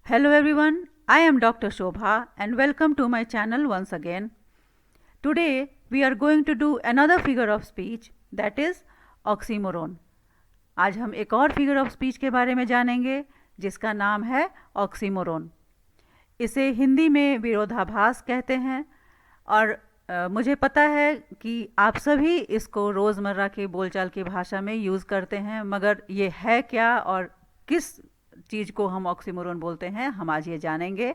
Hello everyone, I am Dr. Shobha and welcome to my channel once again. Today we are going to do another figure of speech that is oxymoron. आज हम एक और figure of speech के बारे में जानेंगे जिसका नाम है ऑक्सीमोरोन. इसे हिंदी में विरोधाभास कहते हैं और मुझे पता है कि आप सभी इसको रोज़मर्रा के बोलचाल की भाषा में यूज़ करते हैं, मगर ये है क्या और किस चीज़ को हम ऑक्सीमोरोन बोलते हैं हम आज ये जानेंगे.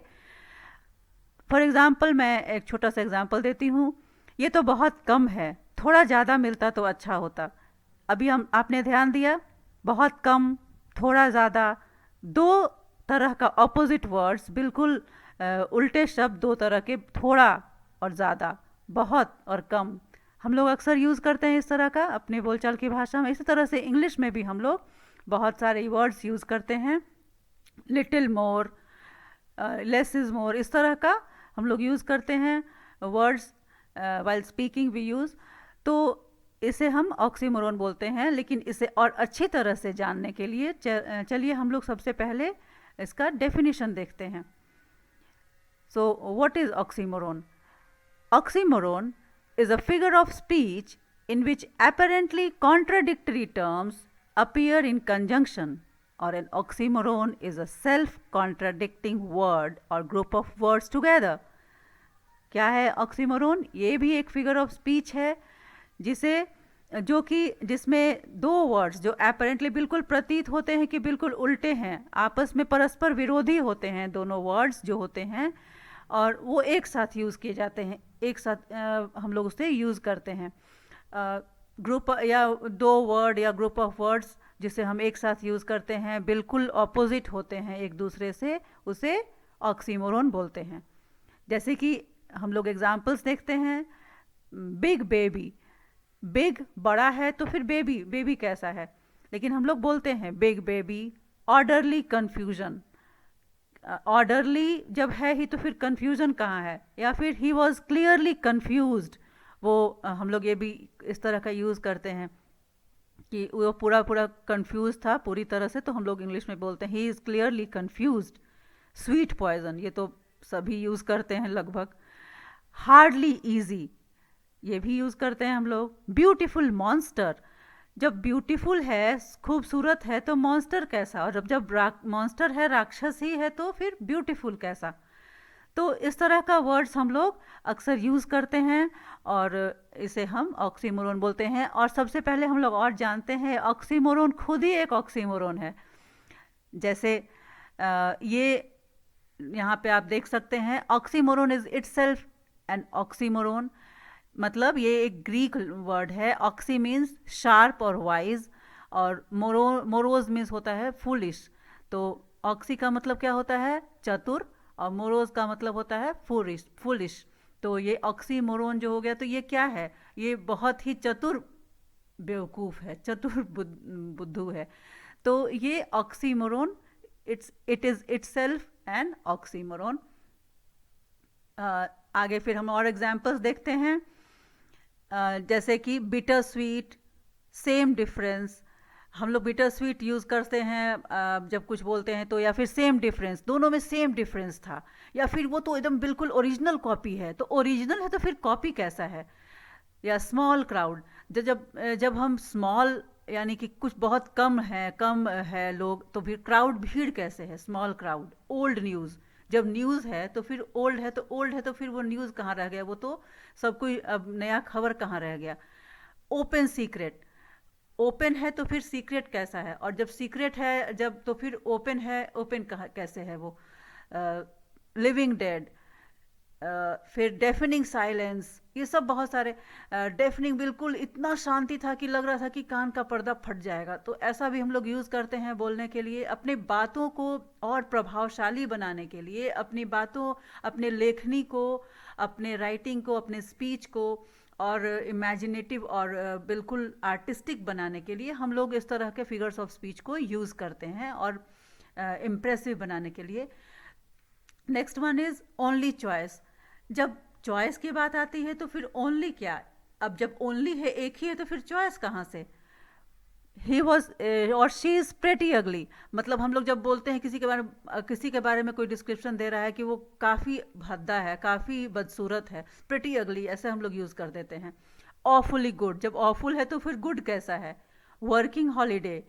फॉर एग्ज़ाम्पल मैं एक छोटा सा एग्ज़ाम्पल देती हूँ. ये तो बहुत कम है, थोड़ा ज़्यादा मिलता तो अच्छा होता. अभी हम आपने ध्यान दिया, बहुत कम, थोड़ा ज़्यादा, दो तरह का ऑपोजिट वर्ड्स, बिल्कुल उल्टे शब्द दो तरह के, थोड़ा और ज़्यादा, बहुत और कम. हम लोग अक्सर यूज़ करते हैं इस तरह का अपने बोलचाल की भाषा में. इसी तरह से इंग्लिश में भी हम लोग बहुत सारे वर्ड्स यूज़ करते हैं. Little more, less is more, इस तरह का हम लोग यूज़ करते हैं words while speaking we use. तो इसे हम ऑक्सीमोरोन बोलते हैं. लेकिन इसे और अच्छी तरह से जानने के लिए चलिए हम लोग सबसे पहले इसका डेफिनेशन देखते हैं. So what is oxymoron? Oxymoron is a figure of speech in which apparently contradictory terms appear in conjunction, or an oxymoron is a self-contradicting word or group of words together. क्या है oxymoron? ये भी एक figure of speech है जिसमें दो words जो apparently बिल्कुल प्रतीत होते हैं कि बिल्कुल उल्टे हैं, आपस में परस्पर विरोधी होते हैं, दोनों वर्ड्स जो होते हैं, और वो एक साथ यूज़ किए जाते हैं, एक साथ हम लोग उसे यूज़ करते हैं. ग्रुप या दो वर्ड या ग्रुप ऑफ वर्ड्स जिसे हम एक साथ यूज़ करते हैं, बिल्कुल ऑपोजिट होते हैं एक दूसरे से, उसे ऑक्सीमोरोन बोलते हैं. जैसे कि हम लोग एग्जांपल्स देखते हैं. बिग बेबी, बिग बड़ा है तो फिर बेबी, बेबी कैसा है, लेकिन हम लोग बोलते हैं big baby. Orderly confusion, orderly जब है ही तो फिर कन्फ्यूज़न कहाँ है, या फिर ही वॉज क्लियरली कन्फ्यूज्ड, वो हम लोग ये भी इस तरह का यूज़ करते हैं कि वो पूरा पूरा कन्फ्यूज था पूरी तरह से, तो हम लोग इंग्लिश में बोलते हैं he is clearly confused. Sweet poison, ये तो सभी यूज़ करते हैं लगभग. हार्डली ईजी, ये भी यूज़ करते हैं हम लोग. ब्यूटीफुल मॉन्स्टर, जब ब्यूटीफुल है, खूबसूरत है, तो मॉन्स्टर कैसा, और जब मॉन्स्टर है, राक्षस ही है, तो फिर ब्यूटीफुल कैसा. तो इस तरह का वर्ड्स हम लोग अक्सर यूज़ करते हैं और इसे हम ऑक्सीमोरोन बोलते हैं. और सबसे पहले हम लोग और जानते हैं ऑक्सीमोरोन खुद ही एक ऑक्सीमोरोन है. जैसे ये यहाँ पे आप देख सकते हैं, oxymoron is itself an oxymoron. मतलब ये एक ग्रीक वर्ड है. ऑक्सी मीन्स शार्प और वाइज, और मोरोज मीन्स होता है फूलिश. तो ऑक्सी का मतलब क्या होता है? चतुर, और मोरोज का मतलब होता है फूलिश. तो ये ऑक्सीमोरोन जो हो गया, तो ये क्या है? ये बहुत ही चतुर बेवकूफ़ है, चतुर बुद्धू है. तो ये oxymoron, it is itself an oxymoron. आगे फिर हम और एग्जाम्पल्स देखते हैं. जैसे कि बिटर स्वीट, सेम डिफरेंस. हम लोग बिटर स्वीट यूज़ करते हैं जब कुछ बोलते हैं तो, या फिर सेम डिफरेंस, दोनों में सेम डिफरेंस था, या फिर वो तो एकदम बिल्कुल ओरिजिनल कॉपी है. तो ओरिजिनल है तो फिर कॉपी कैसा है? या स्मॉल क्राउड, जब हम स्मॉल यानी कि कुछ बहुत कम है लोग, तो फिर क्राउड, भीड़ कैसे है? Small crowd. ओल्ड न्यूज़, जब न्यूज़ है तो फिर ओल्ड है, तो ओल्ड है तो फिर वो न्यूज़ कहाँ रह गया? वो तो सब कोई अब नया खबर कहाँ रह गया? ओपन सीक्रेट, ओपन है तो फिर सीक्रेट कैसा है? और जब सीक्रेट है जब, तो फिर ओपन है, ओपन कहाँ कैसे है वो? Living dead. फिर डेफनिंग साइलेंस, ये सब बहुत सारे. डेफनिंग, बिल्कुल इतना शांति था कि लग रहा था कि कान का पर्दा फट जाएगा. तो ऐसा भी हम लोग यूज़ करते हैं बोलने के लिए, अपने बातों को और प्रभावशाली बनाने के लिए, अपनी बातों, अपने लेखनी को, अपने राइटिंग को, अपने स्पीच को और इमेजिनेटिव और बिल्कुल आर्टिस्टिक बनाने के लिए हम लोग इस तरह के फिगर्स ऑफ स्पीच को यूज़ करते हैं, और इम्प्रेसिव बनाने के लिए. Next one is only choice. जब चॉइस की बात आती है तो फिर ओनली क्या? अब जब ओनली है, एक ही है, तो फिर चॉइस कहाँ से? ही वॉज और शी इज़ प्रेटी अगली। मतलब हम लोग जब बोलते हैं किसी के बारे में कोई डिस्क्रिप्शन दे रहा है कि वो काफ़ी भद्दा है, काफ़ी बदसूरत है, प्रेटी अगली ऐसे हम लोग यूज़ कर देते हैं। ऑफुली गुड, जब ऑफुल है तो फिर गुड कैसा है। वर्किंग हॉलीडे,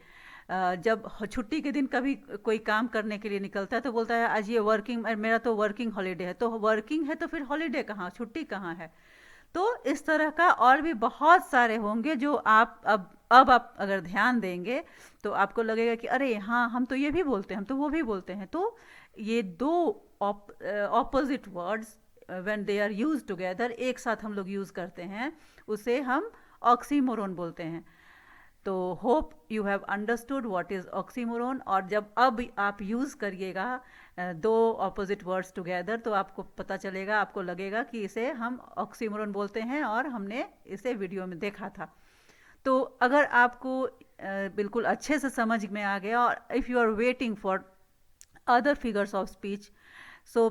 जब छुट्टी के दिन कभी कोई काम करने के लिए निकलता है तो बोलता है आज ये वर्किंग, मेरा तो वर्किंग हॉलीडे है। तो वर्किंग है तो फिर हॉलीडे कहाँ, छुट्टी कहाँ है। तो इस तरह का और भी बहुत सारे होंगे जो आप अब आप अगर ध्यान देंगे तो आपको लगेगा कि अरे हाँ, हम तो ये भी बोलते हैं, हम तो वो भी बोलते हैं। तो ये दो opposite words when they are use together, एक साथ हम लोग यूज करते हैं, उसे हम ऑक्सीमोरोन बोलते हैं। तो hope you have understood what is oxymoron. और जब अब आप यूज़ करिएगा दो ऑपोजिट वर्ड्स टुगेदर तो आपको पता चलेगा, आपको लगेगा कि इसे हम ऑक्सीमोरोन बोलते हैं और हमने इसे वीडियो में देखा था। तो अगर आपको बिल्कुल अच्छे से समझ में आ गया, और if you are waiting for other figures of speech, so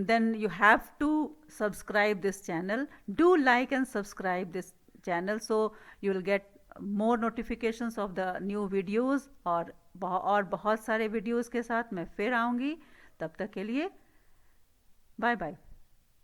then you have to subscribe this channel. Do like and subscribe this channel so you will get more notifications of the new videos। और बहुत सारे videos के साथ मैं फिर आऊँगी। तब तक के लिए बाय बाय।